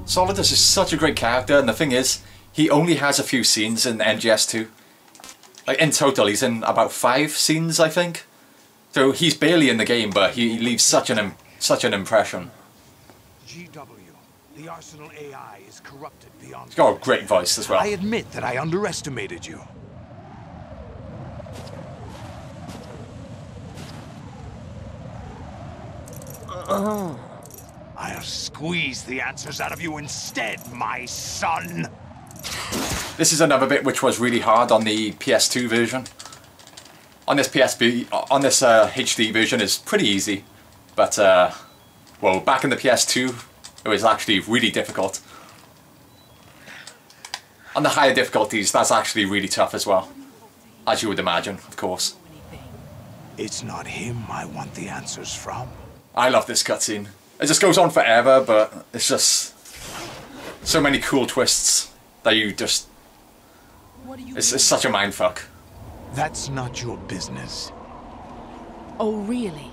Solidus is such a great character, and the thing is, he only has a few scenes in MGS2. Like, in total, he's in about 5 scenes, I think. So he's barely in the game, but he leaves such an impression. GW, the Arsenal AI is corrupted beyond... He's got a great voice as well. I admit that I underestimated you. I'll squeeze the answers out of you instead, my son. This is another bit which was really hard on the PS2 version. On this HD version, it's pretty easy, but well, back in the PS2, it was actually really difficult. On the higher difficulties, that's actually really tough as well, as you would imagine, of course. It's not him I want the answers from. I love this cutscene. It just goes on forever, but it's just so many cool twists that you just... It's such a mindfuck. That's not your business. Oh, really?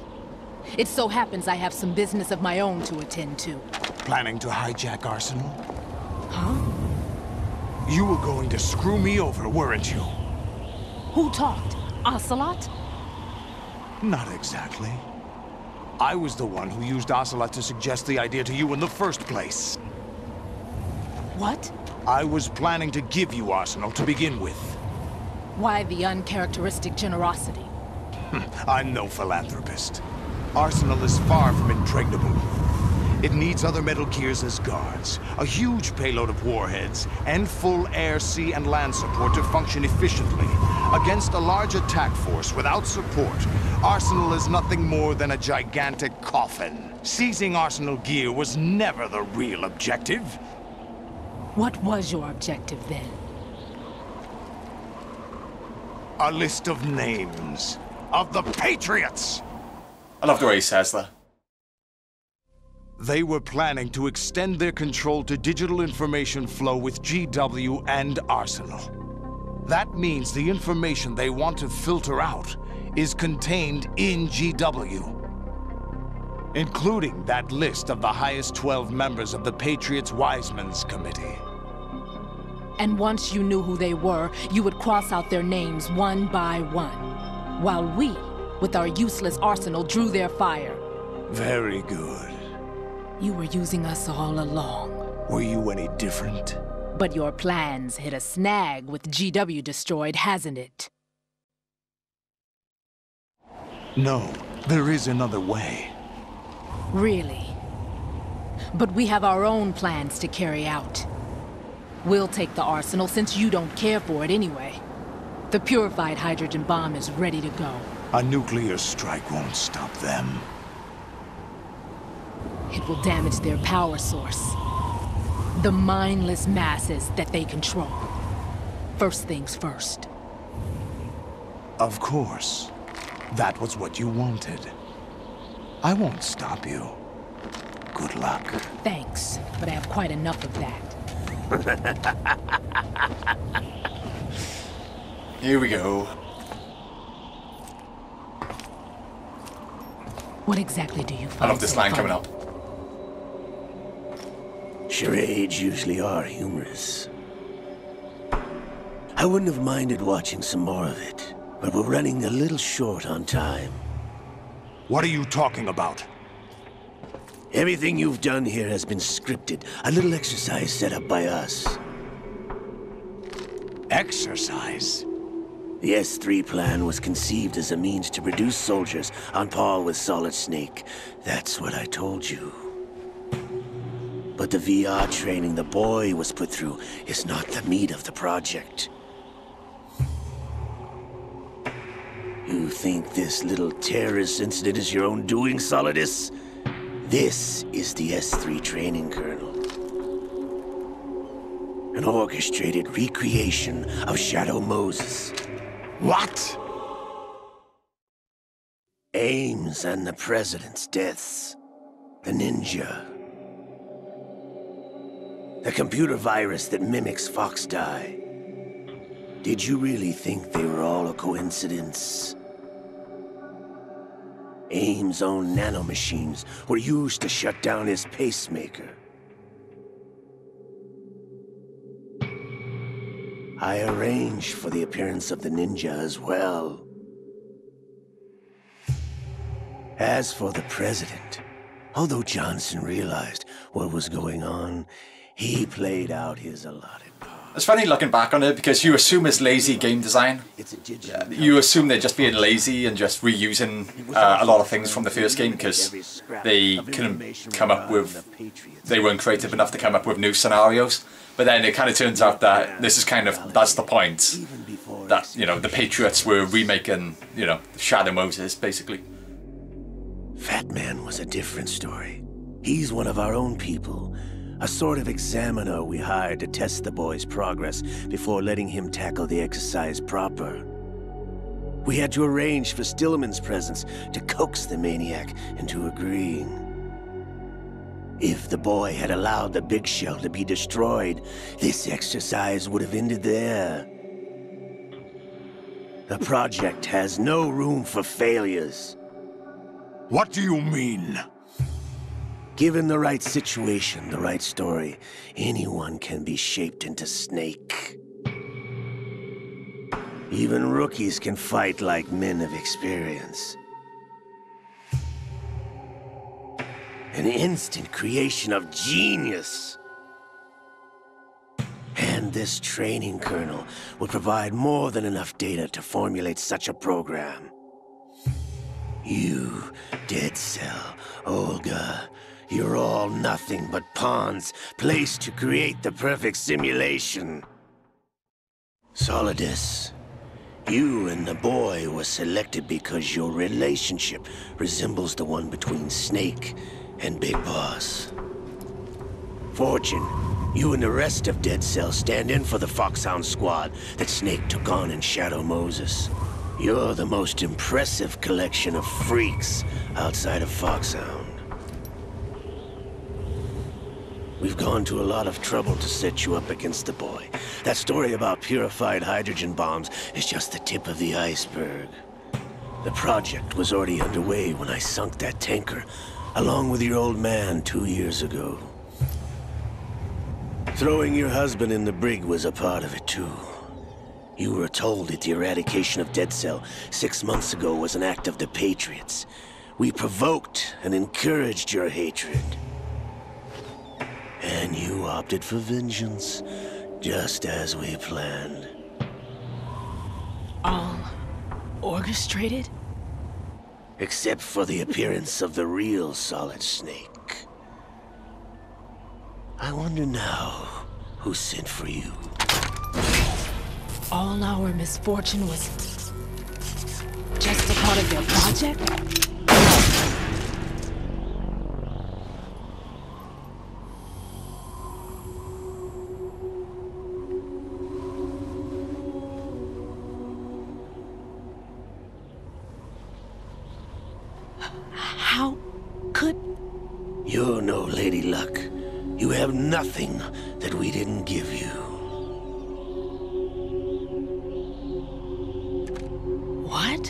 It so happens I have some business of my own to attend to. Planning to hijack Arsenal? Huh? You were going to screw me over, weren't you? Who talked? Ocelot? Not exactly. I was the one who used Ocelot to suggest the idea to you in the first place. What? I was planning to give you Arsenal to begin with. Why the uncharacteristic generosity? I'm no philanthropist. Arsenal is far from impregnable. It needs other Metal Gears as guards, a huge payload of warheads, and full air, sea, and land support to function efficiently. Against a large attack force without support, Arsenal is nothing more than a gigantic coffin. Seizing Arsenal gear was never the real objective. What was your objective then? A list of names of the Patriots! I love the way he says that. They were planning to extend their control to digital information flow with GW and Arsenal. That means the information they want to filter out is contained in GW, including that list of the highest 12 members of the Patriots Wiseman's Committee. And once you knew who they were, you would cross out their names one by one, while we, with our useless arsenal, drew their fire. Very good. You were using us all along. Were you any different? But your plans hit a snag with GW destroyed, hasn't it? No, there is another way. Really? But we have our own plans to carry out. We'll take the arsenal since you don't care for it anyway. The purified hydrogen bomb is ready to go. A nuclear strike won't stop them. It will damage their power source. The mindless masses that they control. First things first. Of course. That was what you wanted. I won't stop you. Good luck. Thanks, but I have quite enough of that. Here we go. What exactly do you find I love this so line funny? coming up. Charades usually are humorous. I wouldn't have minded watching some more of it, but we're running a little short on time. What are you talking about? Everything you've done here has been scripted, a little exercise set up by us. Exercise? The S3 plan was conceived as a means to produce soldiers on par with Solid Snake. That's what I told you. But the VR training the boy was put through is not the meat of the project. You think this little terrorist incident is your own doing, Solidus? This is the S3 training kernel. An orchestrated recreation of Shadow Moses. What? Ames and the President's deaths. The ninja. The computer virus that mimics Fox Die. Did you really think they were all a coincidence? Ames' own nanomachines were used to shut down his pacemaker. I arranged for the appearance of the ninja as well. As for the president, although Johnson realized what was going on, he played out his allotted part. It's funny looking back on it because you assume it's lazy game design. You assume they're just being lazy and just reusing a lot of things from the first game because they couldn't come up with, they weren't creative enough to come up with new scenarios. But then it kind of turns out that this is kind of, that's the point. That, you know, the Patriots were remaking, you know, Shadow Moses, basically. Fat Man was a different story. He's one of our own people. A sort of examiner we hired to test the boy's progress before letting him tackle the exercise proper. We had to arrange for Stillman's presence to coax the maniac into agreeing. If the boy had allowed the big shell to be destroyed, this exercise would have ended there. The project has no room for failures. What do you mean? Given the right situation, the right story, anyone can be shaped into Snake. Even rookies can fight like men of experience. An instant creation of genius. And this training kernel will provide more than enough data to formulate such a program. You, Dead Cell, Olga, you're all nothing but pawns placed to create the perfect simulation. Solidus, you and the boy were selected because your relationship resembles the one between Snake and Big Boss. Fortune, you and the rest of Dead Cell stand in for the Foxhound squad that Snake took on in Shadow Moses. You're the most impressive collection of freaks outside of Foxhound. We've gone to a lot of trouble to set you up against the boy. That story about purified hydrogen bombs is just the tip of the iceberg. The project was already underway when I sunk that tanker, along with your old man 2 years ago. Throwing your husband in the brig was a part of it too. You were told that the eradication of Dead Cell 6 months ago was an act of the Patriots. We provoked and encouraged your hatred. And you opted for vengeance, just as we planned. All orchestrated? Except for the appearance of the real Solid Snake. I wonder now who sent for you. All our misfortune was just a part of their project? How could... You're no Lady Luck. You have nothing that we didn't give you. What?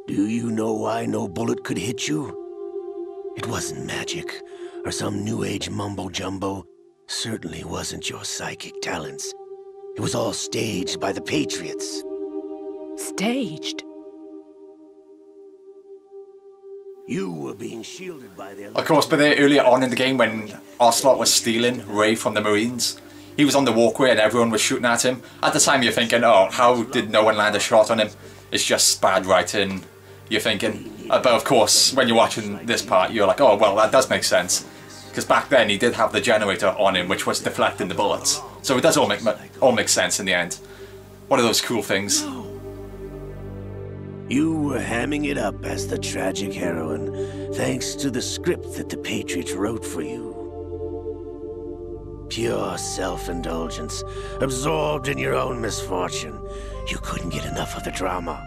Do you know why no bullet could hit you? It wasn't magic, or some new age mumbo-jumbo. Certainly wasn't your psychic talents. It was all staged by the Patriots. Staged? You were being shielded by their... Of course, but there earlier on in the game when Ocelot was stealing Ray from the Marines, he was on the walkway and everyone was shooting at him. At the time you're thinking, oh, how did no one land a shot on him? It's just bad writing, you're thinking. But of course, when you're watching this part, you're like, oh, well, that does make sense. Because back then he did have the generator on him, which was deflecting the bullets. So it does all make sense in the end. One of those cool things. You were hamming it up as the tragic heroine, thanks to the script that the Patriots wrote for you. Pure self-indulgence, absorbed in your own misfortune. You couldn't get enough of the drama.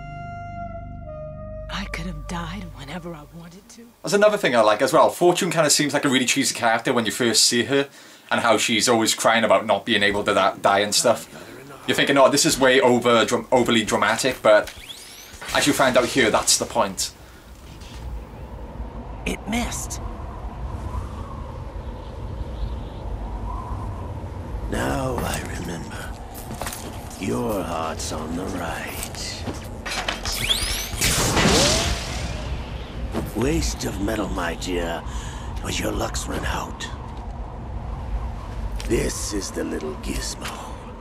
I could have died whenever I wanted to. There's another thing I like as well. Fortune kind of seems like a really cheesy character when you first see her, and how she's always crying about not being able to die and stuff. You're thinking, oh, this is way overly dramatic, but as you find out here, that's the point. It missed. Now I remember. Your heart's on the right. Waste of metal, my dear, but your luck's run out. This is the little gizmo.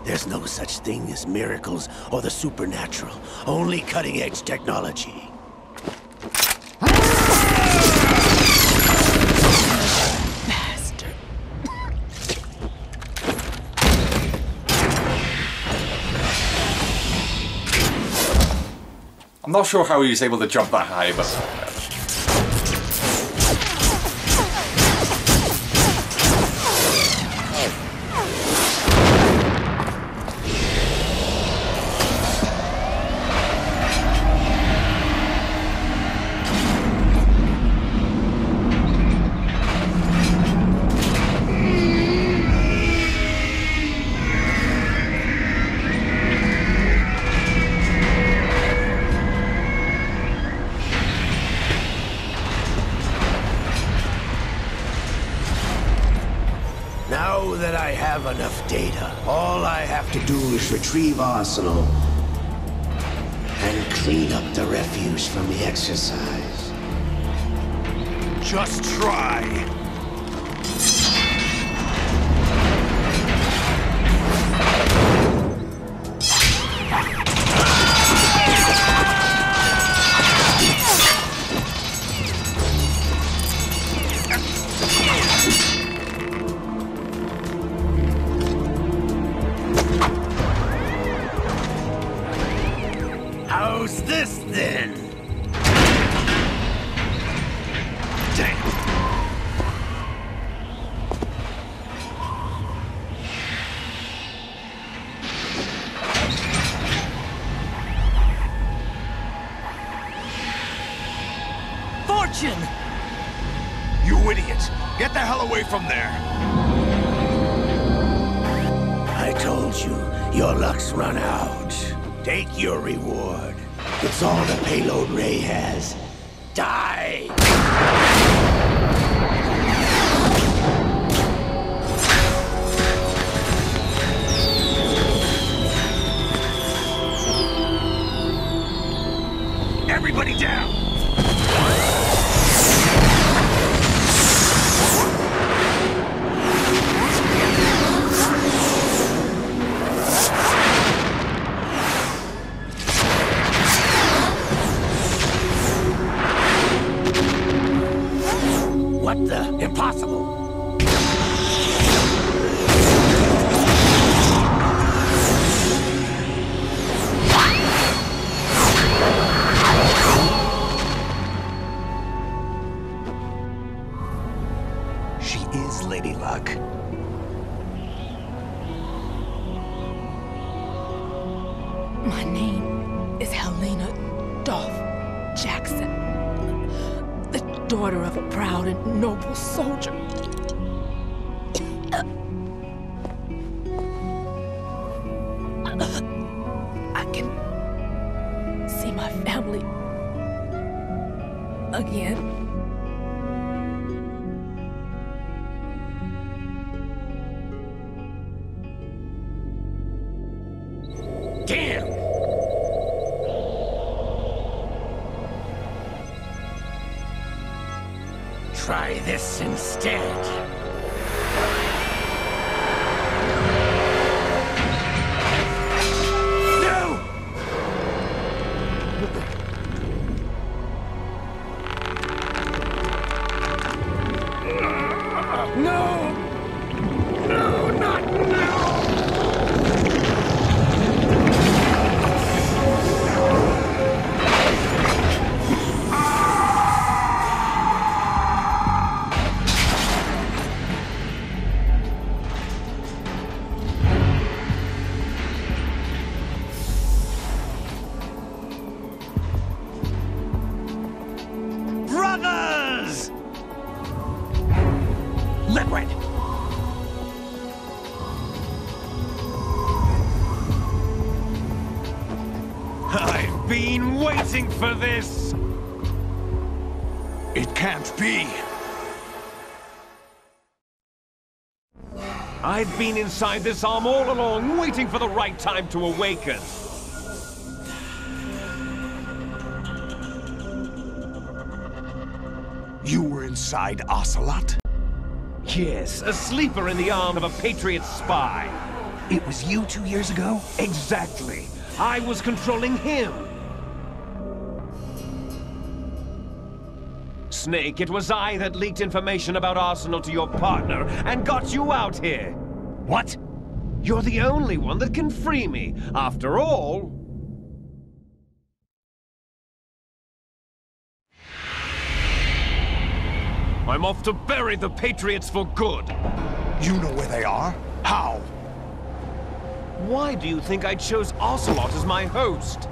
There's no such thing as miracles or the supernatural. Only cutting-edge technology. Bastard. I'm not sure how he was able to jump that high, but... Now that I have enough data, all I have to do is retrieve Arsenal and clean up the refuse from the exercise. Just try. How's this then? Damn. Fortune! You idiot! Get the hell away from there! I told you, your luck's run out. Take your reward. It's all the payload Ray has. Die! Everybody down! What the? Impossible! She is Lady Luck. My name is Helena Dolph Jackson, the daughter of a proud and noble soldier. I can see my family again. Damn! Try this instead. Brothers! Liquid! I've been waiting for this! It can't be. I've been inside this arm all along, waiting for the right time to awaken. You were inside Ocelot? Yes, a sleeper in the arm of a Patriot spy. It was you 2 years ago? Exactly. I was controlling him. Snake, it was I that leaked information about Arsenal to your partner and got you out here. What? You're the only one that can free me. After all... I'm off to bury the Patriots for good. You know where they are? How? Why do you think I chose Ocelot as my host?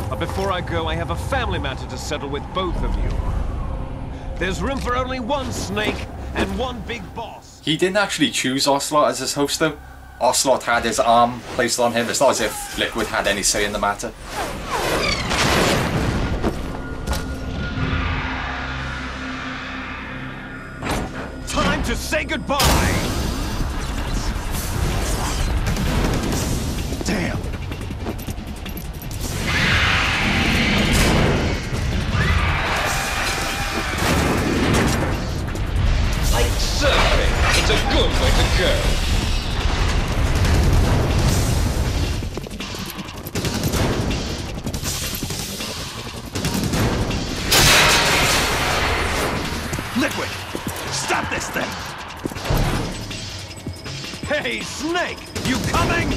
But before I go, I have a family matter to settle with both of you. There's room for only one Snake and one big boss. He didn't actually choose Ocelot as his host though. Ocelot had his arm placed on him. It's not as if Liquid had any say in the matter. Time to say goodbye! Damn. Like surfing, it's a good way to go. Liquid! Stop this thing! Hey, Snake! You coming?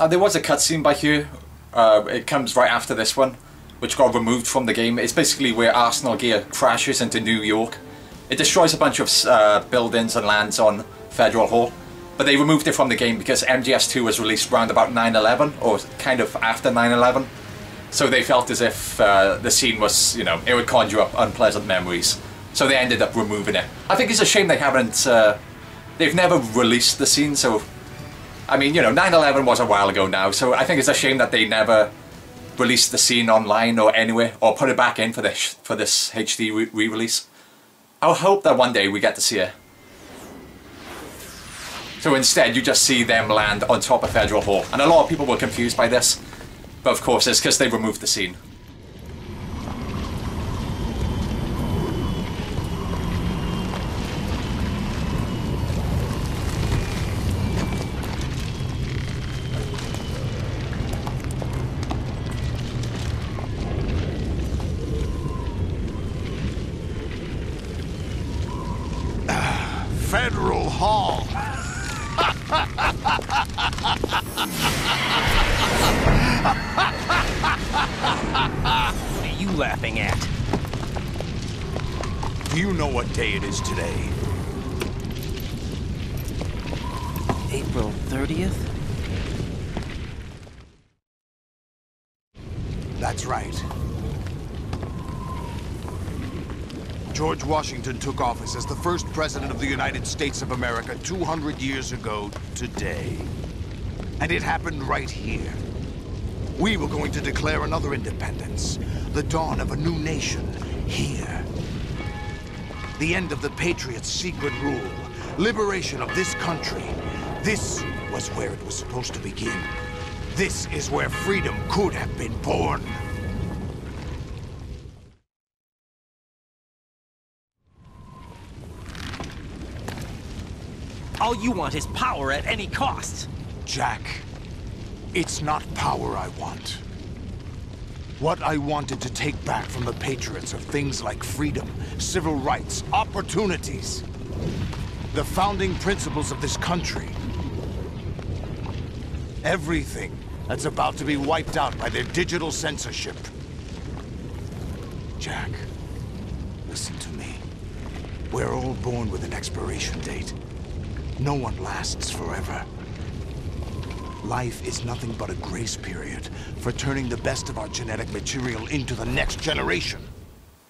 There was a cutscene by here. It comes right after this one, which got removed from the game. It's basically where Arsenal gear crashes into New York. It destroys a bunch of buildings and lands on Federal Hall, but they removed it from the game because MGS2 was released around about 9/11, or kind of after 9/11. So they felt as if the scene was, you know, it would conjure up unpleasant memories. So they ended up removing it. I think it's a shame they haven't, they've never released the scene, so... I mean, you know, 9/11 was a while ago now, so I think it's a shame that they never released the scene online or anywhere, or put it back in for this HD re-release. I hope that one day we get to see it. So instead, you just see them land on top of Federal Hall, and a lot of people were confused by this, but of course it's because they removed the scene. Federal Hall. What are you laughing at? Do you know what day it is today? April 30th? That's right. George Washington took office as the first president of the United States of America 200 years ago today. And it happened right here. We were going to declare another independence, the dawn of a new nation, here. The end of the Patriots' secret rule, liberation of this country. This was where it was supposed to begin. This is where freedom could have been born. All you want is power at any cost. Jack, it's not power I want. What I wanted to take back from the Patriots are things like freedom, civil rights, opportunities. The founding principles of this country. Everything that's about to be wiped out by their digital censorship. Jack, listen to me. We're all born with an expiration date. No one lasts forever. Life is nothing but a grace period for turning the best of our genetic material into the next generation.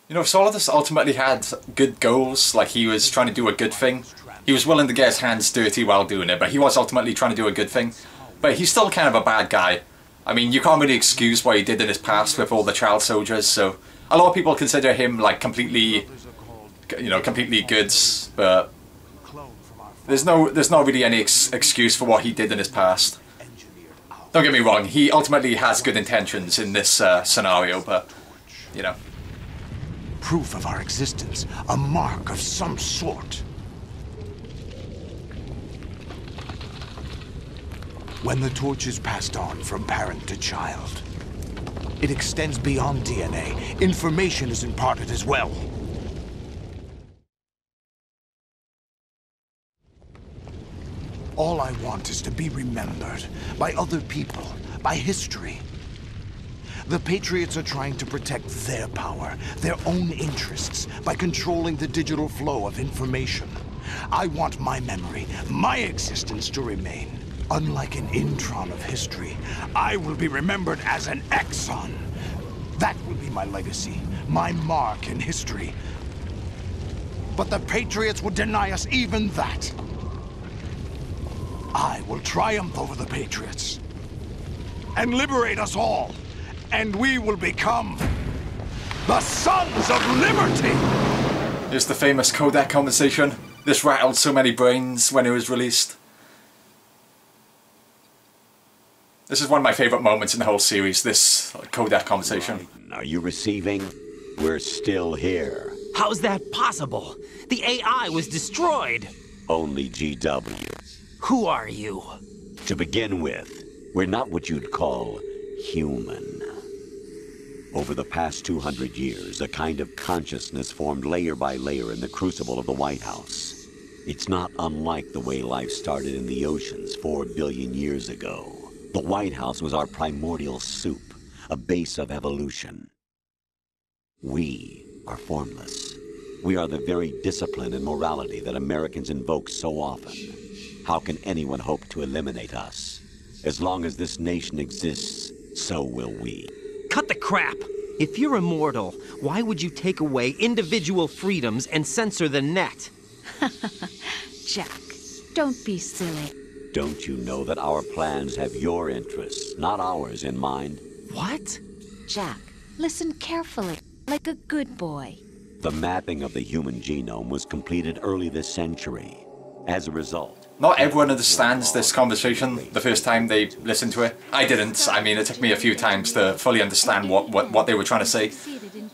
You know, Solidus ultimately had good goals, like he was trying to do a good thing. He was willing to get his hands dirty while doing it, but he was ultimately trying to do a good thing. But he's still kind of a bad guy. I mean, you can't really excuse what he did in his past with all the child soldiers, so a lot of people consider him like completely, you know, completely good, but there's not really any excuse for what he did in his past. Don't get me wrong, he ultimately has good intentions in this scenario, but, you know. Proof of our existence, a mark of some sort. When the torch is passed on from parent to child, it extends beyond DNA. Information is imparted as well. All I want is to be remembered by other people, by history. The Patriots are trying to protect their power, their own interests, by controlling the digital flow of information. I want my memory, my existence to remain. Unlike an intron of history, I will be remembered as an exon. That will be my legacy, my mark in history. But the Patriots would deny us even that. I will triumph over the Patriots and liberate us all. And we will become the Sons of Liberty! Here's the famous codec conversation. This rattled so many brains when it was released. This is one of my favourite moments in the whole series, this codec conversation. Are you receiving? We're still here. How's that possible? The AI was destroyed. Only GW. Who are you? To begin with, we're not what you'd call human. Over the past 200 years, a kind of consciousness formed layer by layer in the crucible of the White House. It's not unlike the way life started in the oceans 4 billion years ago. The White House was our primordial soup, a base of evolution. We are formless. We are the very discipline and morality that Americans invoke so often. How can anyone hope to eliminate us? As long as this nation exists, so will we. Cut the crap! If you're immortal, why would you take away individual freedoms and censor the net? Jack, don't be silly. Don't you know that our plans have your interests, not ours, in mind? What? Jack, listen carefully, like a good boy. The mapping of the human genome was completed early this century. As a result... Not everyone understands this conversation the first time they listen to it. I didn't. I mean, it took me a few times to fully understand what they were trying to say.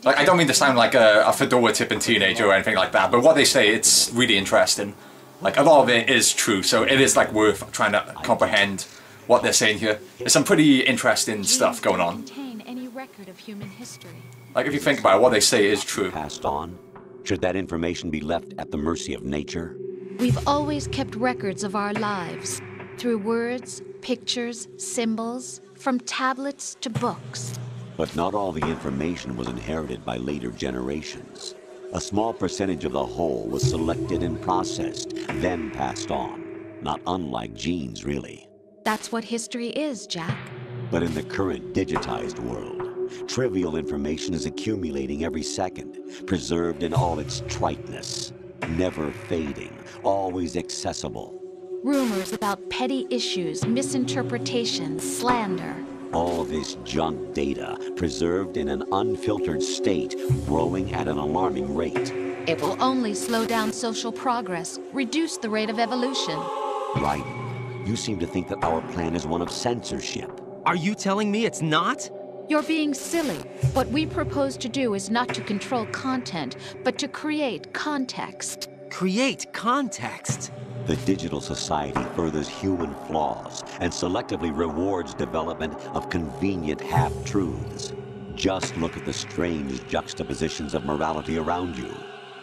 Like, I don't mean to sound like a fedora-tipping teenager or anything like that, but what they say, it's really interesting. Like, a lot of it is true, so it is, like, worth trying to comprehend what they're saying here. There's some pretty interesting stuff going on. Like, if you think about it, what they say is true. Passed on? Should that information be left at the mercy of nature? We've always kept records of our lives, through words, pictures, symbols, from tablets to books. But not all the information was inherited by later generations. A small percentage of the whole was selected and processed, then passed on. Not unlike genes, really. That's what history is, Jack. But in the current digitized world, trivial information is accumulating every second, preserved in all its triteness. Never fading, always accessible. Rumors about petty issues, misinterpretations, slander. All this junk data, preserved in an unfiltered state, growing at an alarming rate. It will only slow down social progress, reduce the rate of evolution. Raiden, you seem to think that our plan is one of censorship. Are you telling me it's not? You're being silly. What we propose to do is not to control content, but to create context. Create context? The digital society furthers human flaws and selectively rewards development of convenient half-truths. Just look at the strange juxtapositions of morality around you.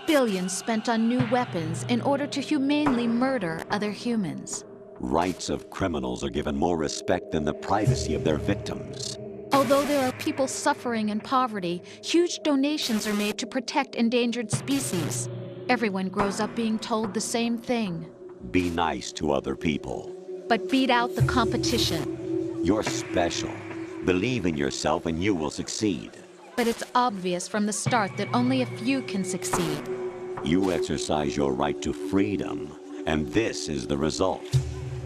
Billions spent on new weapons in order to humanely murder other humans. Rights of criminals are given more respect than the privacy of their victims. Although there are people suffering in poverty, huge donations are made to protect endangered species. Everyone grows up being told the same thing. Be nice to other people. But beat out the competition. You're special. Believe in yourself and you will succeed. But it's obvious from the start that only a few can succeed. You exercise your right to freedom, and this is the result.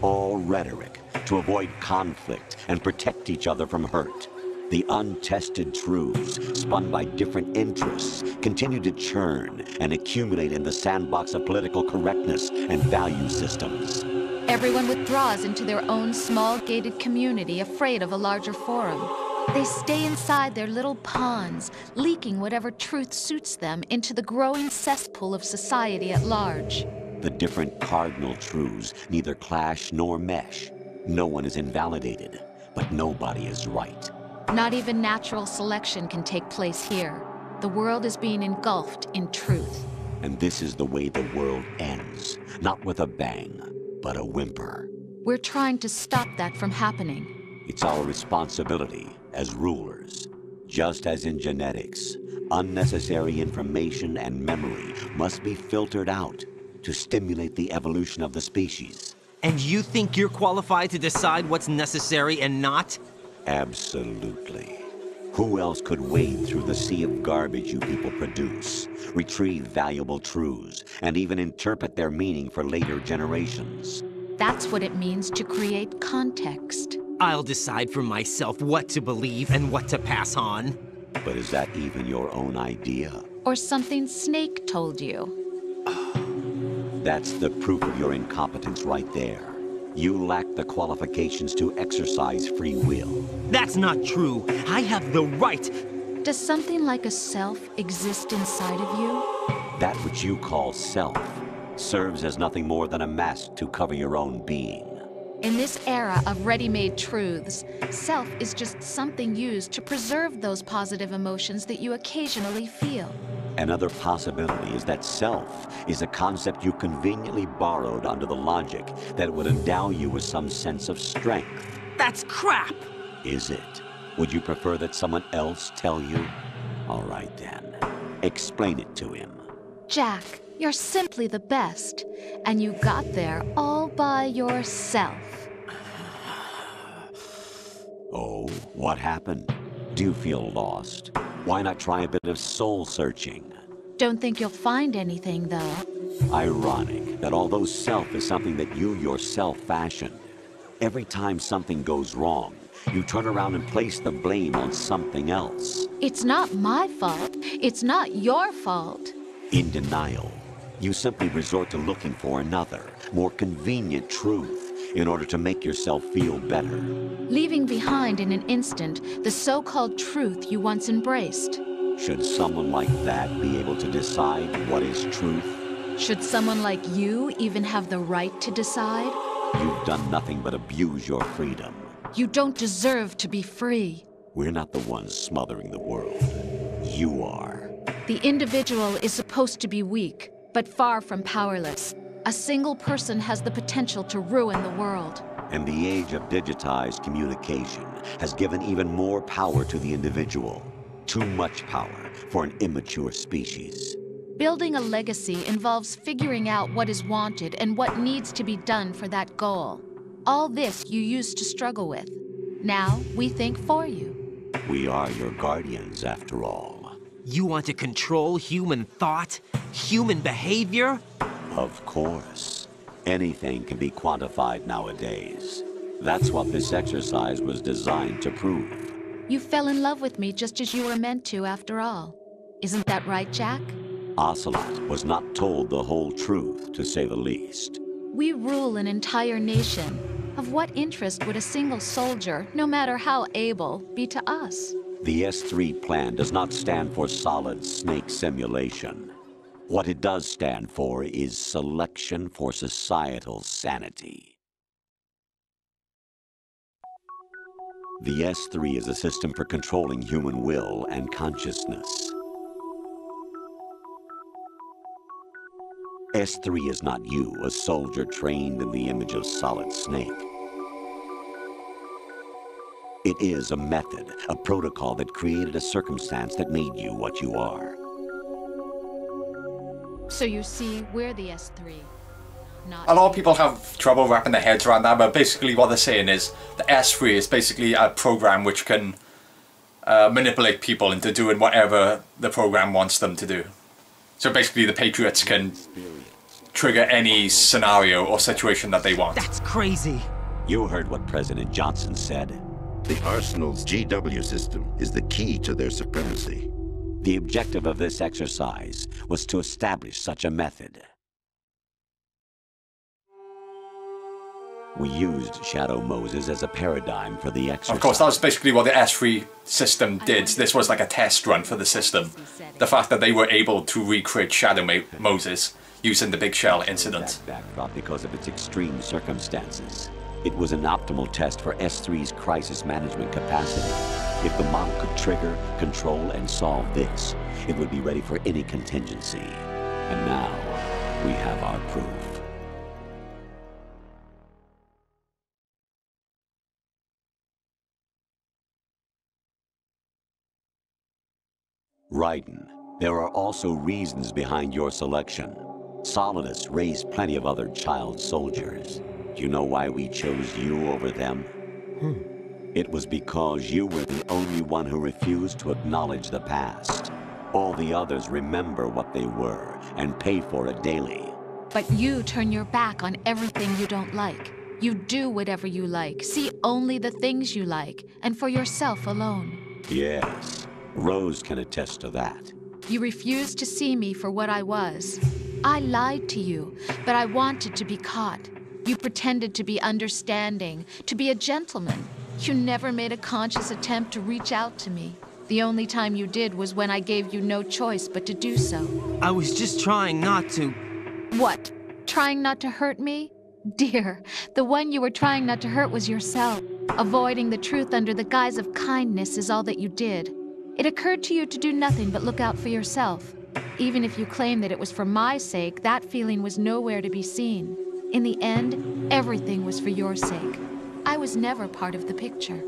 All rhetoric to avoid conflict and protect each other from hurt. The untested truths, spun by different interests, continue to churn and accumulate in the sandbox of political correctness and value systems. Everyone withdraws into their own small gated community, afraid of a larger forum. They stay inside their little ponds, leaking whatever truth suits them into the growing cesspool of society at large. The different cardinal truths neither clash nor mesh. No one is invalidated, but nobody is right. Not even natural selection can take place here. The world is being engulfed in truth. And this is the way the world ends. Not with a bang, but a whimper. We're trying to stop that from happening. It's our responsibility as rulers. Just as in genetics, unnecessary information and memory must be filtered out to stimulate the evolution of the species. And you think you're qualified to decide what's necessary and not? Absolutely. Who else could wade through the sea of garbage you people produce, retrieve valuable truths, and even interpret their meaning for later generations? That's what it means to create context. I'll decide for myself what to believe and what to pass on. But is that even your own idea? Or something Snake told you? That's the proof of your incompetence right there. You lack the qualifications to exercise free will. That's not true. I have the right. Does something like a self exist inside of you? That which you call self serves as nothing more than a mask to cover your own being. In this era of ready-made truths, self is just something used to preserve those positive emotions that you occasionally feel. Another possibility is that self is a concept you conveniently borrowed under the logic that it would endow you with some sense of strength. That's crap! Is it? Would you prefer that someone else tell you? All right then. Explain it to him. Jack, you're simply the best, and you got there all by yourself. Oh, what happened? Do you feel lost? Why not try a bit of soul-searching? Don't think you'll find anything, though. Ironic that although self is something that you yourself fashioned, every time something goes wrong, you turn around and place the blame on something else. It's not my fault. It's not your fault. In denial, you simply resort to looking for another, more convenient truth in order to make yourself feel better. Leaving behind in an instant the so-called truth you once embraced. Should someone like that be able to decide what is truth? Should someone like you even have the right to decide? You've done nothing but abuse your freedom. You don't deserve to be free. We're not the ones smothering the world. You are. The individual is supposed to be weak, but far from powerless. A single person has the potential to ruin the world. And the age of digitized communication has given even more power to the individual. Too much power for an immature species. Building a legacy involves figuring out what is wanted and what needs to be done for that goal. All this you used to struggle with. Now we think for you. We are your guardians, after all. You want to control human thought? Human behavior? Of course. Anything can be quantified nowadays. That's what this exercise was designed to prove. You fell in love with me just as you were meant to, after all. Isn't that right, Jack? Ocelot was not told the whole truth, to say the least. We rule an entire nation. Of what interest would a single soldier, no matter how able, be to us? The S3 plan does not stand for solid snake simulation. What it does stand for is selection for societal sanity. The S3 is a system for controlling human will and consciousness. S3 is not you, a soldier trained in the image of Solid Snake. It is a method, a protocol that created a circumstance that made you what you are. So you see, we're the S3. Not A lot of people have trouble wrapping their heads around that, but basically what they're saying is the S3 is basically a program which can manipulate people into doing whatever the program wants them to do. So basically the Patriots can trigger any scenario or situation that they want. That's crazy. You heard what President Johnson said. The Arsenal's GW system is the key to their supremacy. The objective of this exercise was to establish such a method. We used Shadow Moses as a paradigm for the exercise. Of course, that was basically what the S3 system did. This was like a test run for the system. The fact that they were able to recreate Shadow Moses using the Big Shell incident. Backdrop because of its extreme circumstances. It was an optimal test for S3's crisis management capacity. If the model could trigger, control, and solve this, it would be ready for any contingency. And now, we have our proof. Raiden, there are also reasons behind your selection. Solidus raised plenty of other child soldiers. Do you know why we chose you over them? It was because you were the only one who refused to acknowledge the past. All the others remember what they were and pay for it daily. But you turn your back on everything you don't like. You do whatever you like, see only the things you like, and for yourself alone. Yes, Rose can attest to that. You refused to see me for what I was. I lied to you, but I wanted to be caught. You pretended to be understanding, to be a gentleman. You never made a conscious attempt to reach out to me. The only time you did was when I gave you no choice but to do so. I was just trying not to. What? Trying not to hurt me? Dear, the one you were trying not to hurt was yourself. Avoiding the truth under the guise of kindness is all that you did. It occurred to you to do nothing but look out for yourself. Even if you claim that it was for my sake, that feeling was nowhere to be seen. In the end, everything was for your sake. I was never part of the picture.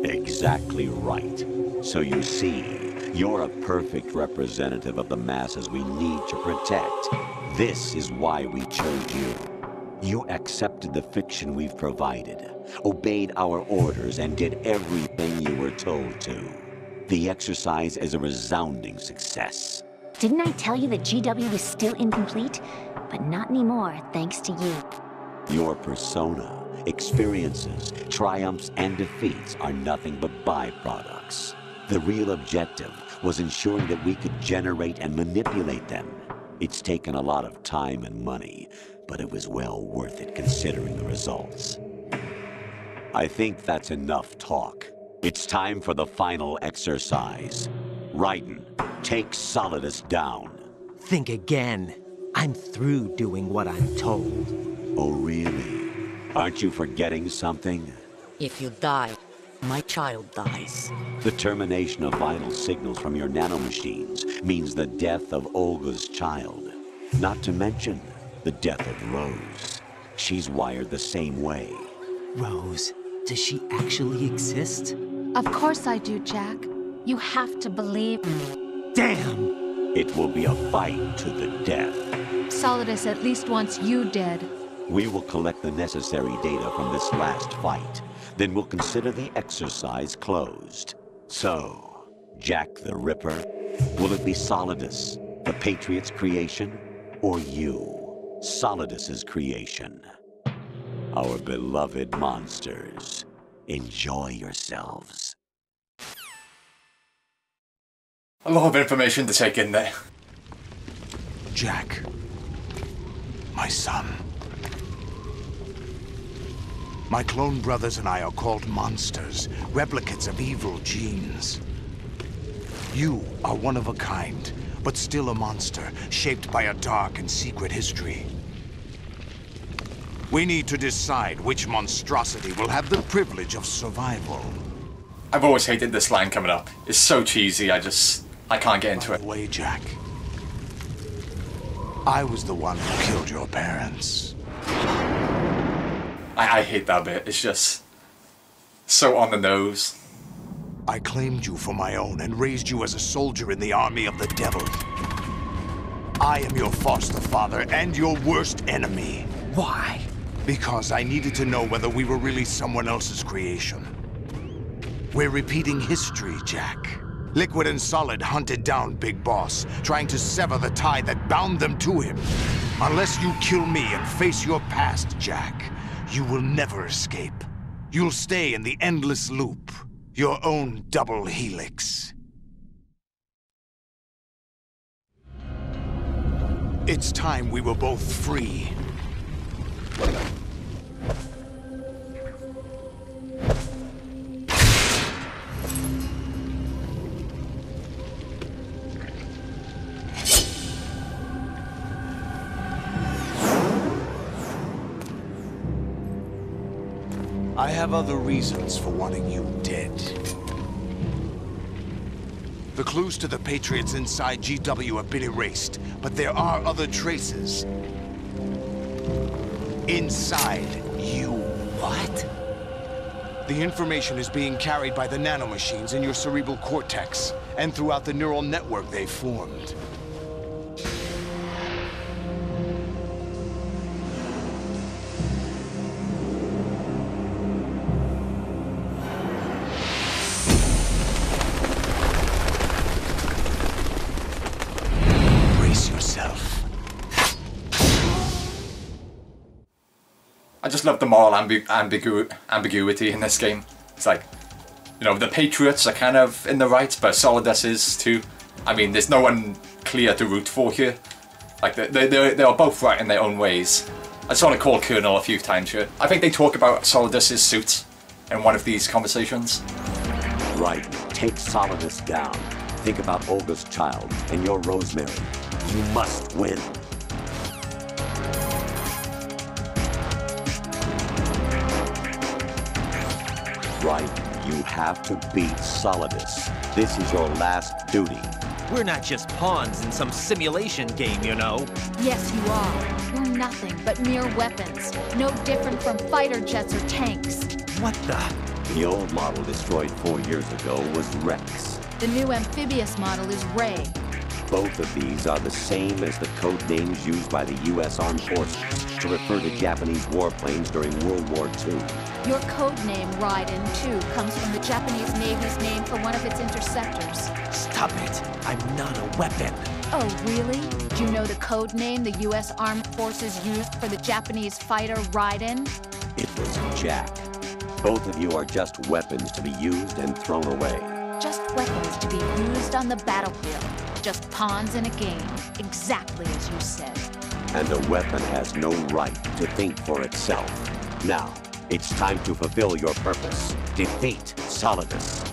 Exactly right. So you see, you're a perfect representative of the masses we need to protect. This is why we chose you. You accepted the fiction we've provided, obeyed our orders, and did everything you were told to. The exercise is a resounding success. Didn't I tell you that GW was still incomplete? But not anymore, thanks to you. Your persona, experiences, triumphs, and defeats are nothing but byproducts. The real objective was ensuring that we could generate and manipulate them. It's taken a lot of time and money, but it was well worth it considering the results. I think that's enough talk. It's time for the final exercise. Raiden, take Solidus down. Think again. I'm through doing what I'm told. Oh, really? Aren't you forgetting something? If you die, my child dies. The termination of vital signals from your nanomachines means the death of Olga's child. Not to mention the death of Rose. She's wired the same way. Rose, does she actually exist? Of course I do, Jack. You have to believe me. Damn! It will be a fight to the death. Solidus at least wants you dead. We will collect the necessary data from this last fight. Then we'll consider the exercise closed. So, Jack the Ripper, will it be Solidus, the Patriots' creation, or you, Solidus's creation? Our beloved monsters, enjoy yourselves. A lot of information to take in there. Jack, my son. My clone brothers and I are called monsters, replicates of evil genes. You are one of a kind, but still a monster, shaped by a dark and secret history. We need to decide which monstrosity will have the privilege of survival. I've always hated this line coming up. It's so cheesy, I can't get into By it. the way, Jack, I was the one who killed your parents. I hate that bit. It's just... So on the nose. I claimed you for my own and raised you as a soldier in the army of the devil. I am your foster father and your worst enemy. Why? Because I needed to know whether we were really someone else's creation. We're repeating history, Jack. Liquid and Solid hunted down Big Boss, trying to sever the tie that bound them to him. Unless you kill me and face your past, Jack, you will never escape. You'll stay in the endless loop, your own double helix. It's time we were both free. I have other reasons for wanting you dead. The clues to the Patriots inside GW have been erased, but there are other traces. Inside you. What? The information is being carried by the nanomachines in your cerebral cortex, and throughout the neural network they formed. I just love the moral ambiguity in this game. It's like, you know, the Patriots are kind of in the right, but Solidus is too. I mean, there's no one clear to root for here. Like, they are both right in their own ways. I just want to call Colonel a few times here. I think they talk about Solidus's suit in one of these conversations. Right. Take Solidus down. Think about Olga's child and your Rosemary. You must win. Right, you have to beat Solidus. This is your last duty. We're not just pawns in some simulation game, you know. Yes, you are. You're nothing but mere weapons. No different from fighter jets or tanks. What the? The old model destroyed 4 years ago was Rex. The new amphibious model is Ray. Both of these are the same as the code names used by the U.S. Armed Forces to refer to Japanese warplanes during World War II. Your code name, Raiden, too, comes from the Japanese Navy's name for one of its interceptors. Stop it! I'm not a weapon. Oh, really? Do you know the code name the U.S. Armed Forces used for the Japanese fighter Raiden? It was Jack. Both of you are just weapons to be used and thrown away. Just weapons to be used on the battlefield. Just pawns in a game. Exactly as you said. And a weapon has no right to think for itself. Now, it's time to fulfill your purpose. Defeat Solidus.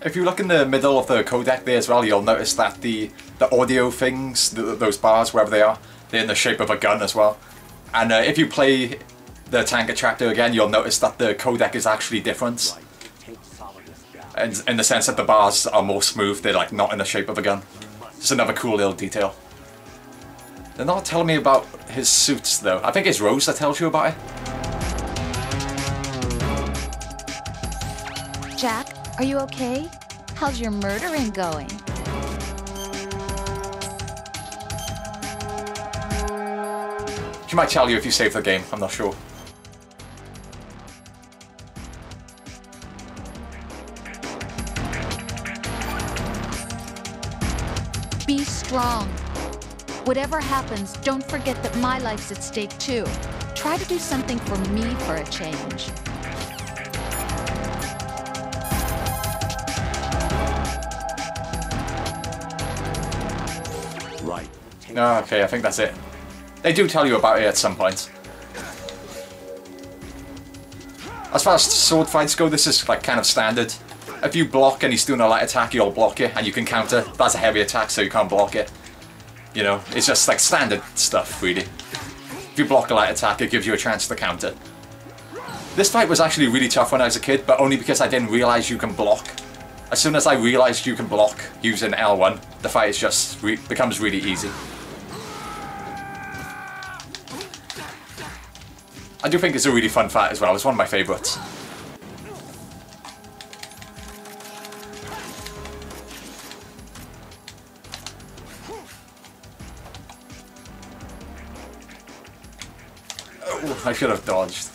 If you look in the middle of the codec there as well, you'll notice that the audio things, those bars, wherever they are, they're in the shape of a gun as well. And if you play the tank attractor again, you'll notice that the codec is actually different. And in the sense that the bars are more smooth, they're like not in the shape of a gun. Just another cool little detail. They're not telling me about his suits though. I think it's Rose that tells you about it. Jack, are you okay? How's your murdering going? She might tell you if you save the game, I'm not sure. Be strong. Whatever happens, don't forget that my life's at stake too. Try to do something for me for a change. Right. Oh, okay, I think that's it. They do tell you about it at some point. As far as sword fights go, this is like kind of standard. If you block and he's doing a light attack, you'll block it, and you can counter. That's a heavy attack, so you can't block it. You know, it's just like standard stuff, really. If you block a light attack, it gives you a chance to counter. This fight was actually really tough when I was a kid, but only because I didn't realise you can block. As soon as I realised you can block using L1, the fight is just becomes really easy. I do think it's a really fun fight as well. It's one of my favourites. Oh, I should have dodged.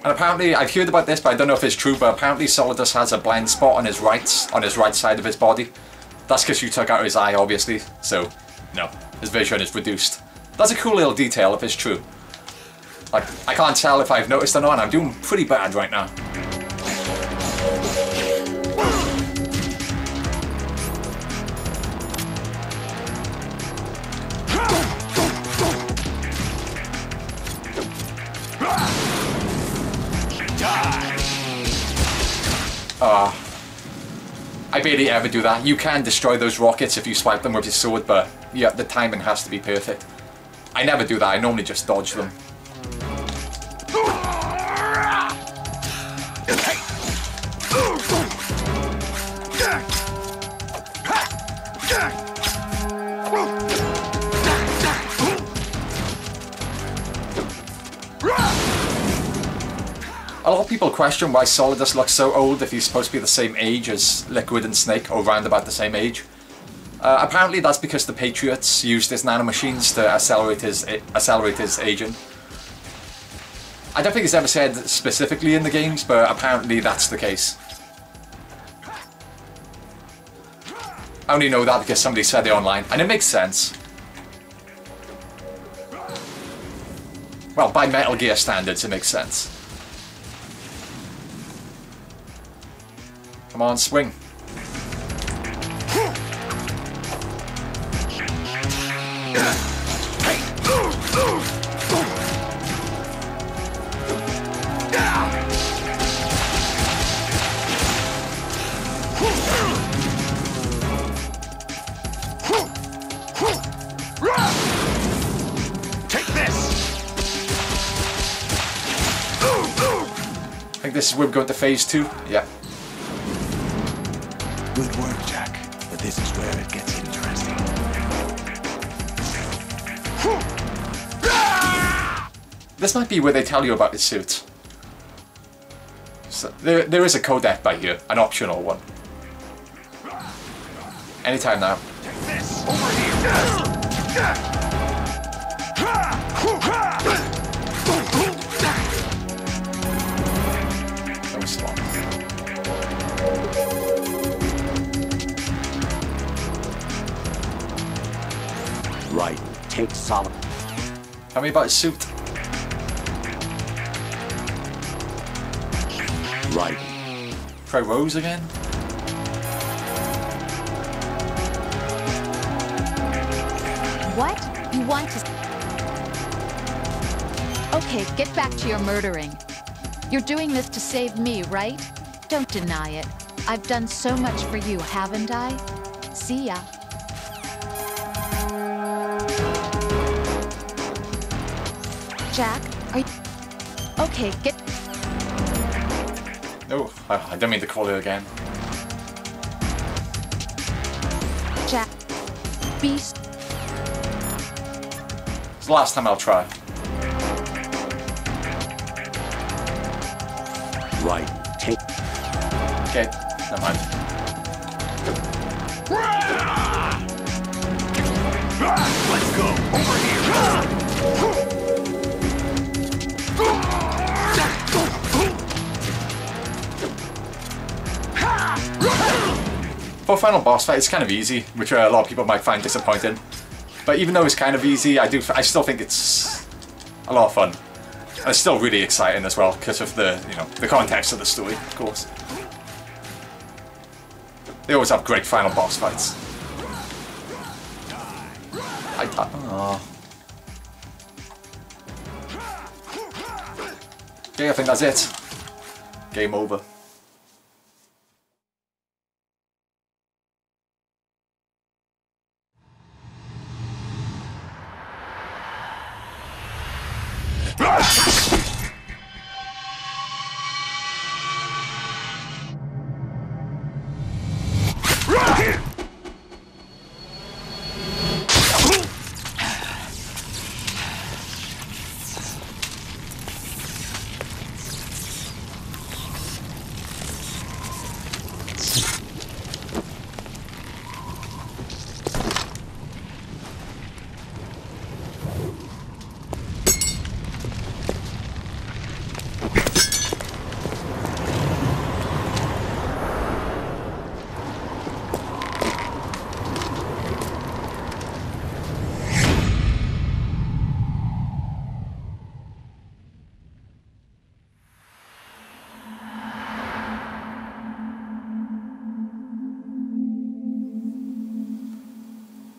And apparently, I've heard about this, but I don't know if it's true, but apparently Solidus has a blind spot on his right side of his body. That's because you took out his eye, obviously, so, no, his vision is reduced. That's a cool little detail if it's true. Like, I can't tell if I've noticed or not, and I'm doing pretty bad right now. I barely ever do that. You can destroy those rockets if you swipe them with your sword, but yeah, the timing has to be perfect. I never do that, I normally just dodge them. A lot of people question why Solidus looks so old if he's supposed to be the same age as Liquid and Snake, or round about the same age. Apparently that's because the Patriots used his nanomachines to accelerate his aging. I don't think it's ever said specifically in the games, but apparently that's the case. I only know that because somebody said it online, and it makes sense. Well, by Metal Gear standards, it makes sense. Come on, swing. Take this. I think this is where we go to phase 2. Yeah. Good work, Jack. But this is where it gets interesting. This might be where they tell you about his suit. So there is a codec by here, an optional one. Anytime now. Take this. Over here. No slot. Right. Take solid. Tell me about his suit. Right. Try Rose again? What? You want to... Okay, get back to your murdering. You're doing this to save me, right? Don't deny it. I've done so much for you, haven't I? See ya. Jack, are you... Okay, get... No, I don't mean to call it again. Jack, beast. It's the last time I'll try. Right. Take. Okay, never mind. Let's go. Over here. For a final boss fight, it's kind of easy, which a lot of people might find disappointing. But even though it's kind of easy, I still think it's a lot of fun. And it's still really exciting as well because of the, the context of the story, of course. They always have great final boss fights. Okay, I think that's it. Game over.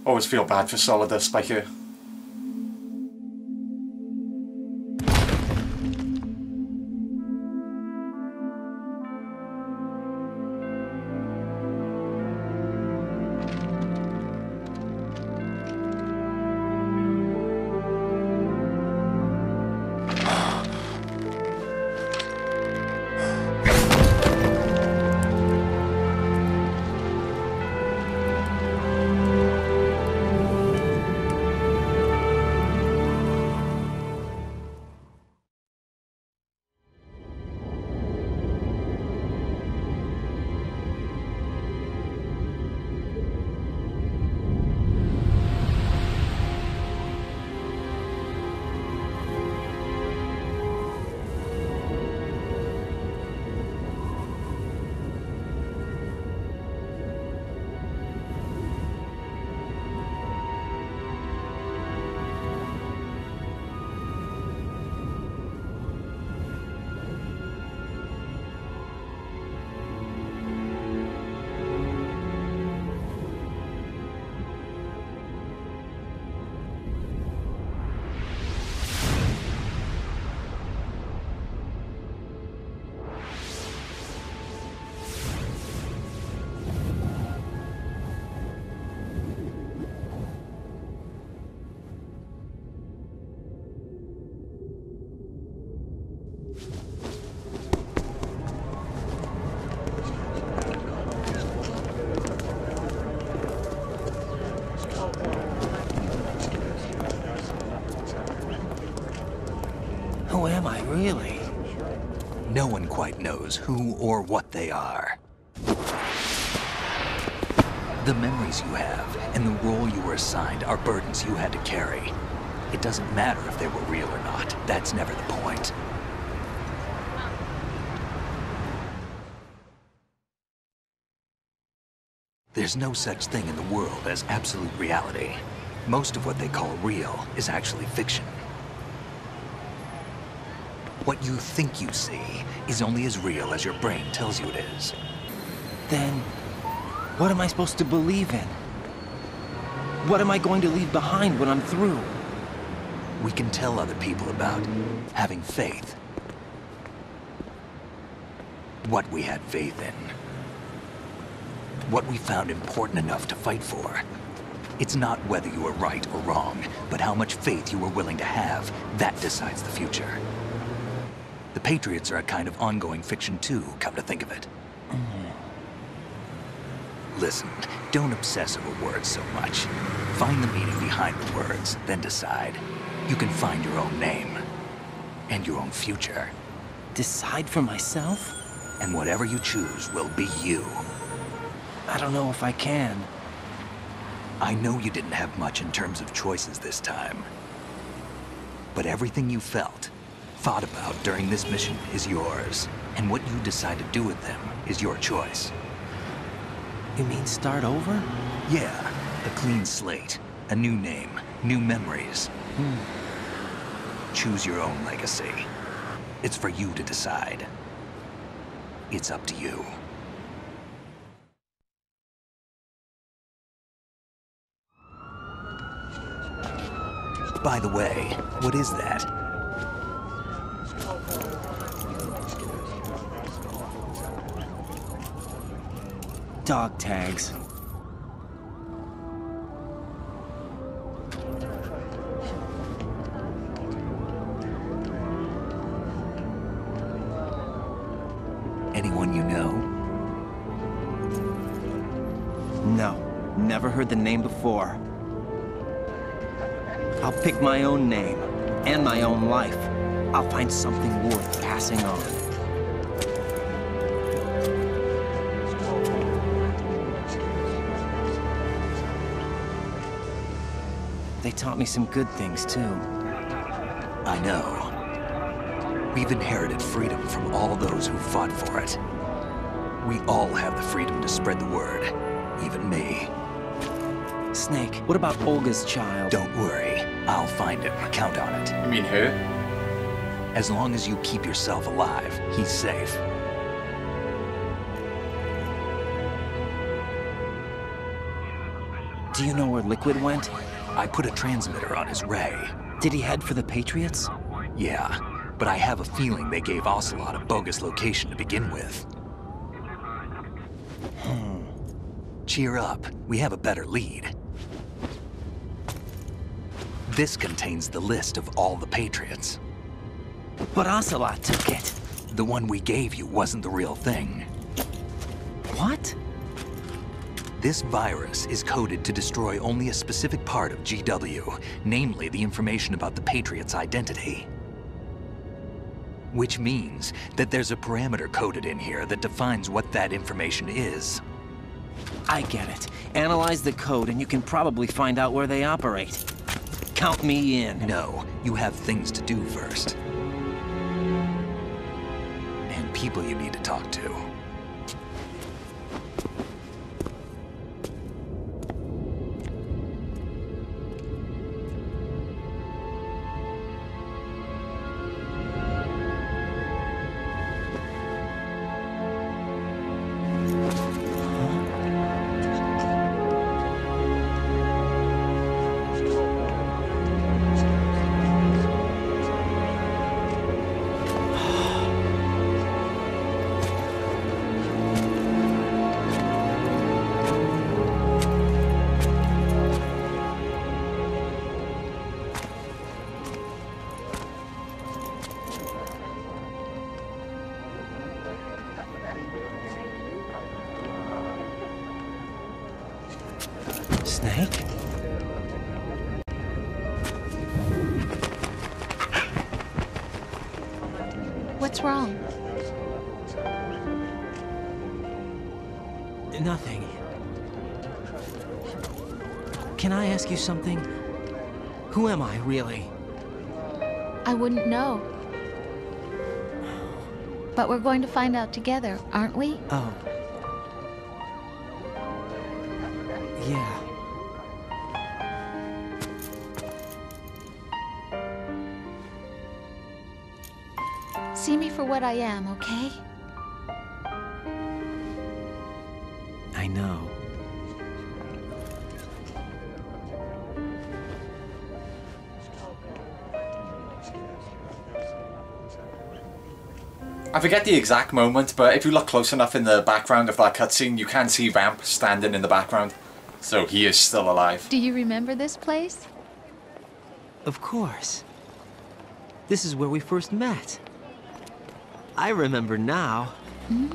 Always feel bad for Solidus by here. Who am I, really? No one quite knows who or what they are. The memories you have and the role you were assigned are burdens you had to carry. It doesn't matter if they were real or not. That's never the point. There's no such thing in the world as absolute reality. Most of what they call real is actually fiction. What you think you see is only as real as your brain tells you it is. Then, what am I supposed to believe in? What am I going to leave behind when I'm through? We can tell other people about having faith. What we had faith in. What we found important enough to fight for. It's not whether you were right or wrong, but how much faith you were willing to have. That decides the future. The Patriots are a kind of ongoing fiction too, come to think of it. Listen, don't obsess over words so much. Find the meaning behind the words, then decide. You can find your own name. And your own future. Decide for myself? And whatever you choose will be you. I don't know if I can. I know you didn't have much in terms of choices this time. But everything you felt, thought about during this mission is yours. And what you decide to do with them is your choice. You mean start over? Yeah, a clean slate, a new name, new memories. Choose your own legacy. It's for you to decide. It's up to you. By the way, what is that? Dog tags. Anyone you know? No, never heard the name before. I'll pick my own name, and my own life. I'll find something worth passing on. They taught me some good things, too. I know. We've inherited freedom from all those who fought for it. We all have the freedom to spread the word, even me. Snake, what about Olga's child? Don't worry, I'll find him. Count on it. You mean her? As long as you keep yourself alive, he's safe. Do you know where Liquid went? I put a transmitter on his ray. Did he head for the Patriots? Yeah, but I have a feeling they gave Ocelot a bogus location to begin with. Cheer up, we have a better lead. This contains the list of all the Patriots. But Ocelot took it. The one we gave you wasn't the real thing. What? This virus is coded to destroy only a specific part of GW, namely the information about the Patriots' identity. Which means that there's a parameter coded in here that defines what that information is. I get it. Analyze the code and you can probably find out where they operate. Count me in. No, you have things to do first. And people you need to talk to. Snake? What's wrong? Nothing. Can I ask you something? Who am I, really? I wouldn't know. But we're going to find out together, aren't we? Oh. Yeah. See me for what I am, okay? I know. I forget the exact moment, but if you look close enough in the background of that cutscene, you can see Vamp standing in the background. So he is still alive. Do you remember this place? Of course. This is where we first met. I remember now. Hmm?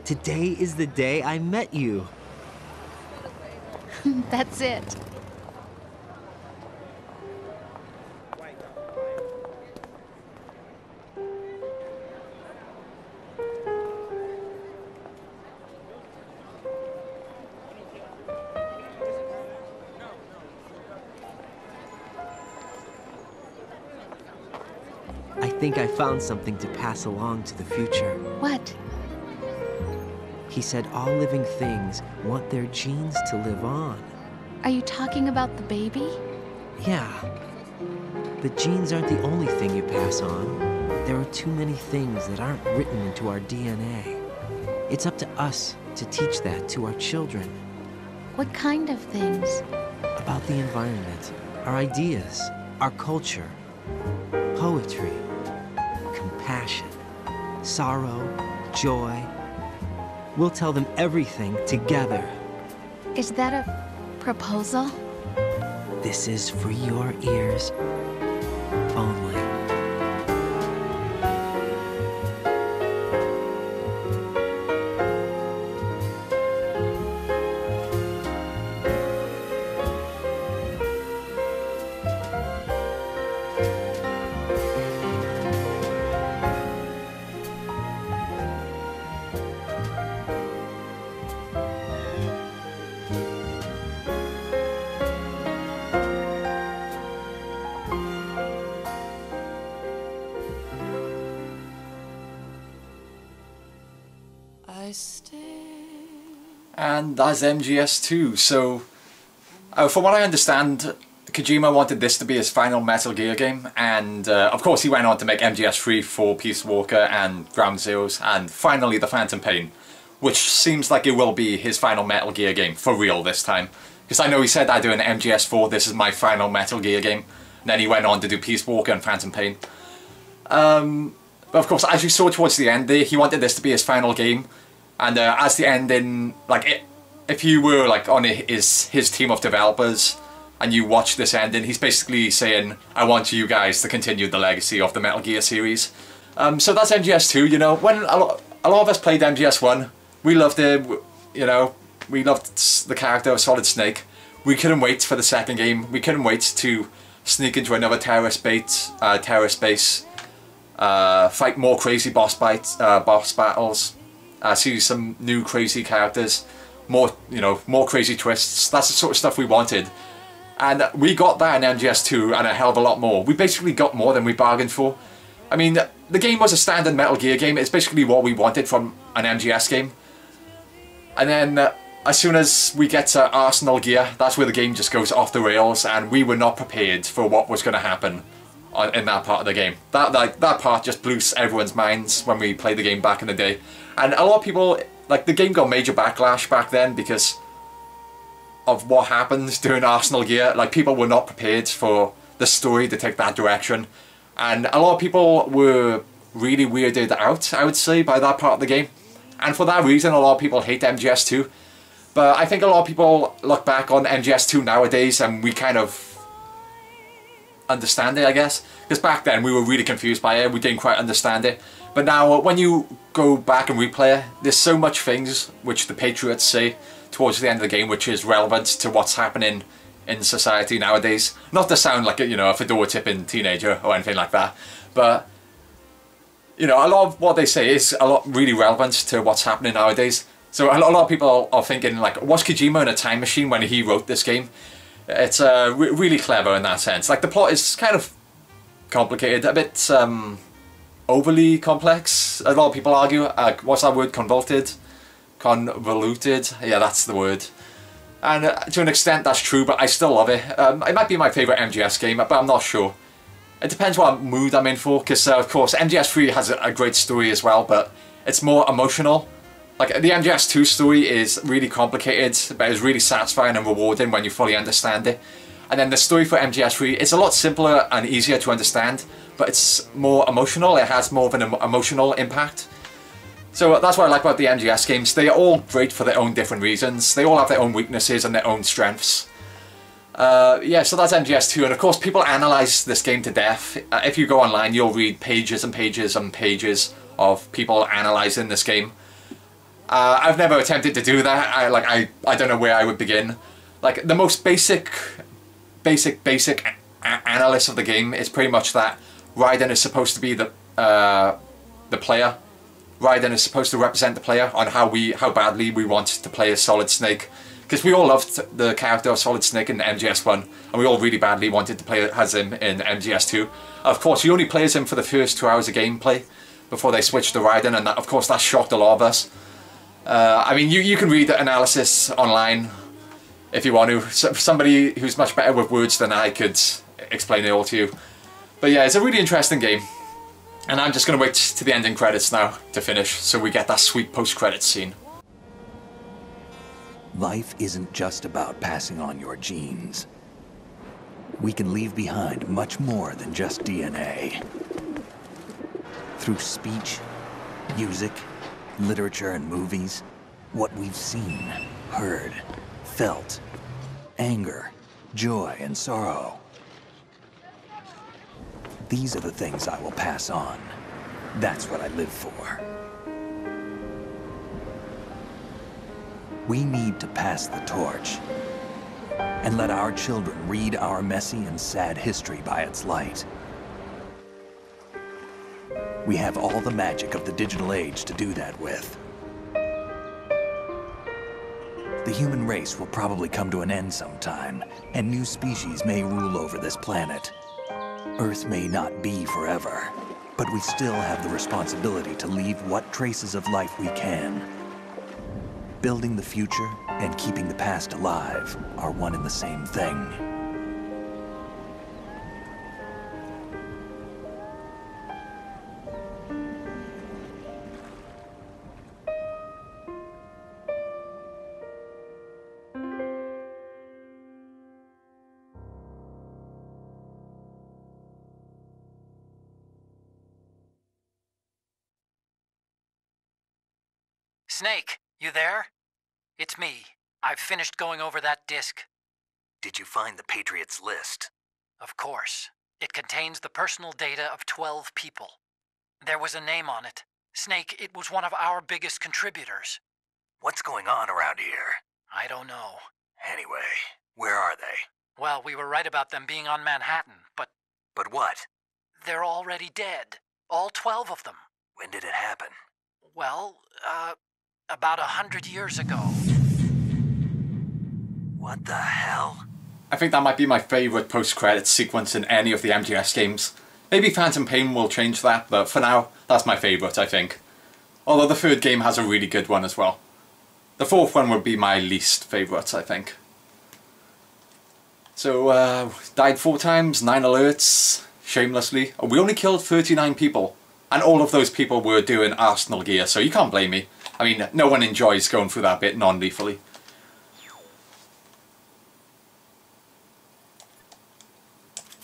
Today is the day I met you. That's it. I think I found something to pass along to the future. What? He said all living things want their genes to live on. Are you talking about the baby? Yeah. But genes aren't the only thing you pass on. There are too many things that aren't written into our DNA. It's up to us to teach that to our children. What kind of things? About the environment, our ideas, our culture, poetry, compassion, sorrow, joy. We'll tell them everything together. Is that a proposal? This is for your ears only. And that's MGS2, so from what I understand, Kojima wanted this to be his final Metal Gear game, and of course he went on to make MGS3 for Peace Walker and Ground Zeroes, and finally The Phantom Pain, which seems like it will be his final Metal Gear game, for real this time. Because I know he said I'd do an MGS4, this is my final Metal Gear game. And then he went on to do Peace Walker and Phantom Pain. But of course, as you saw towards the end there, he wanted this to be his final game. And as the ending, like, if you were like on his team of developers and you watch this ending, he's basically saying, I want you guys to continue the legacy of the Metal Gear series. So that's MGS2, you know. When a lot of us played MGS1, we loved it, you know, we loved the character of Solid Snake. We couldn't wait for the second game. We couldn't wait to sneak into another terrorist base, fight more crazy boss battles, see some new crazy characters, more crazy twists. That's the sort of stuff we wanted, and we got that in MGS2 and a hell of a lot more. We basically got more than we bargained for. I mean, the game was a standard Metal Gear game. It's basically what we wanted from an MGS game. And then as soon as we get to Arsenal Gear, that's where the game just goes off the rails, and we were not prepared for what was going to happen in that part of the game. That part just blew everyone's minds when we played the game back in the day. And a lot of people, like, the game got major backlash back then because of what happened during Arsenal Gear. Like, people were not prepared for the story to take that direction. And a lot of people were really weirded out, I would say, by that part of the game. And for that reason, a lot of people hate MGS2. But I think a lot of people look back on MGS2 nowadays and we kind of understand it, I guess. Because back then we were really confused by it, we didn't quite understand it. But now when you go back and replay it, there's so much things which the Patriots say towards the end of the game which is relevant to what's happening in society nowadays. Not to sound like a fedora tipping teenager or anything like that, but a lot of what they say is really relevant to what's happening nowadays. So a lot of people are thinking, like, was Kojima in a time machine when he wrote this game? It's really clever in that sense. Like, the plot is kind of complicated, a bit overly complex. A lot of people argue. What's that word? Convoluted? Yeah, that's the word. And to an extent that's true, but I still love it. It might be my favourite MGS game, but I'm not sure. It depends what mood I'm in for, because of course MGS3 has a great story as well, but it's more emotional. Like, the MGS2 story is really complicated, but it's really satisfying and rewarding when you fully understand it. And then the story for MGS3 is a lot simpler and easier to understand, but it's more emotional. It has more of an emotional impact. So that's what I like about the MGS games. They are all great for their own different reasons. They all have their own weaknesses and their own strengths. Yeah, so that's MGS2, and of course people analyze this game to death. If you go online, you'll read pages and pages and pages of people analyzing this game. I've never attempted to do that. I don't know where I would begin. Like, the most basic analysis of the game is pretty much that Raiden is supposed to be the player. Raiden is supposed to represent the player on how badly we want to play as Solid Snake. Because we all loved the character of Solid Snake in MGS1, and we all really badly wanted to play as him in MGS2. Of course, you only play as him for the first 2 hours of gameplay before they switched to Raiden, and that, of course, that shocked a lot of us. I mean, you can read the analysis online if you want to. Somebody who's much better with words than I could explain it all to you. But yeah, it's a really interesting game. And I'm just going to wait to the ending credits now to finish, so we get that sweet post-credits scene. Life isn't just about passing on your genes. We can leave behind much more than just DNA. Through speech, music, literature, and movies, what we've seen, heard, felt, anger, joy, and sorrow. These are the things I will pass on. That's what I live for. We need to pass the torch and let our children read our messy and sad history by its light. We have all the magic of the digital age to do that with. The human race will probably come to an end sometime, and new species may rule over this planet. Earth may not be forever, but we still have the responsibility to leave what traces of life we can. Building the future and keeping the past alive are one and the same thing. Snake, you there? It's me. I've finished going over that disc. Did you find the Patriots list? Of course. It contains the personal data of 12 people. There was a name on it. Snake, it was one of our biggest contributors. What's going on around here? I don't know. Anyway, where are they? Well, we were right about them being on Manhattan, but... But what? They're already dead. All 12 of them. When did it happen? Well, about 100 years ago. What the hell? I think that might be my favourite post-credits sequence in any of the MGS games. Maybe Phantom Pain will change that, but for now, that's my favourite, I think. Although the third game has a really good one as well. The fourth one would be my least favourite, I think. So, died 4 times, 9 alerts, shamelessly. Oh, we only killed 39 people. And all of those people were doing Arsenal gear, so you can't blame me. I mean, no one enjoys going through that bit non-lethally.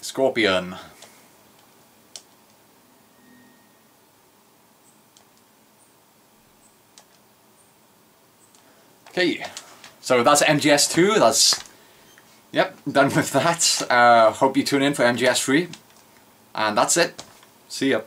Scorpion. Okay, so that's MGS2, that's... Yep, done with that. Hope you tune in for MGS3. And that's it. See ya.